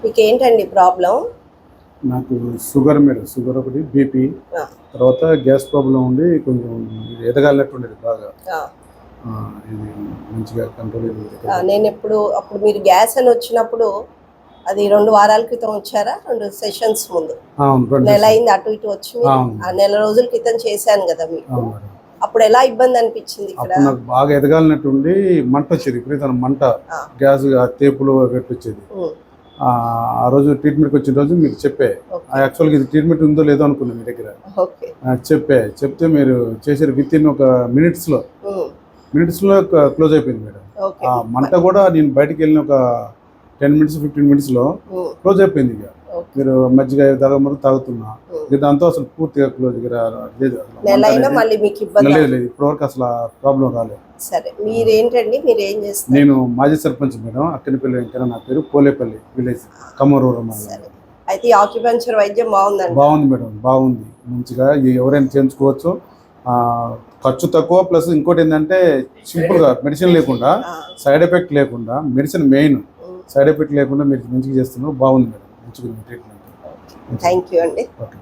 మీకు ఏంటండి ప్రాబ్లం? నాకు షుగర్ మేడం, షుగర్ ఒకటి, బీపీ, తర్వాత గ్యాస్ ప్రాబ్లం ఉండి కొంచెం ఎదగాలినట్టు ఉండేది బాగా. ఇది మంచిగా కంట్రోల్ అయింది. నేను అప్పుడు మీరు గ్యాస్ అని వచ్చినప్పుడు అది 2 వారాల క్రితం వచ్చారా? 2 సెషన్స్ ముందు. నెల అయింది అటు ఇటు వచ్చి. ఆ నెల రోజుల క్రితం చేశాను కదా మీకు. అప్పుడు ఎలా ఇబ్బంది అనిపించింది? ఇక్కడ నాకు బాగా ఎదగాలినట్టు ఉండి మంట వచ్చేది, విపరీతమైన మంట, గ్యాస్ తేపులు వచ్చేది. ఆ రోజు ట్రీట్మెంట్కి వచ్చిన రోజు మీకు చెప్పే, యాక్చువల్గా ఇది ట్రీట్మెంట్ ఉందో లేదో అనుకున్నాను మీ దగ్గర. చెప్తే మీరు చేసారు విత్ ఇన్ ఒక మినిట్స్లో క్లోజ్ అయిపోయింది మేడం. ఆ మంట కూడా నేను బయటికి వెళ్ళిన ఒక 10 మినిట్స్ 15 మినిట్స్లో క్లోజ్ అయిపోయింది. ఇక మీరు మజ్జిగ తాగుతున్నా దాంతో అసలు పూర్తిగా క్లోజ్ లేదు. లేదు ఇప్పటివరకు అసలు ప్రాబ్లం రాలేదు. సరే, మీరేంటండి, మీరు ఏం చేస్తారు? నేను మాజీ సర్పంచ్ మేడం, అక్కనిపల్లి వెంకన్న నా పేరు, పోలేపల్లి విలేజ్, కమ్మరూరు. అయితే ఆక్యుపంక్చర్ వైద్యం బాగుందండి? బాగుంది మేడం, బాగుంది, మంచిగా ఎవరైనా చేయించుకోవచ్చు. ఖర్చు తక్కువ, ప్లస్ ఇంకోటి ఏంటంటే సింపుల్గా మెడిసిన్ లేకుండా, సైడ్ ఎఫెక్ట్ లేకుండా, మెడిసిన్ మెయిన్ సైడ్ ఎఫెక్ట్ లేకుండా మీరు మంచిగా చేస్తున్నారు. బాగుంది మేడం, మంచిగా ట్రీట్మెంట్. థ్యాంక్ యూ అండి. ఓకే.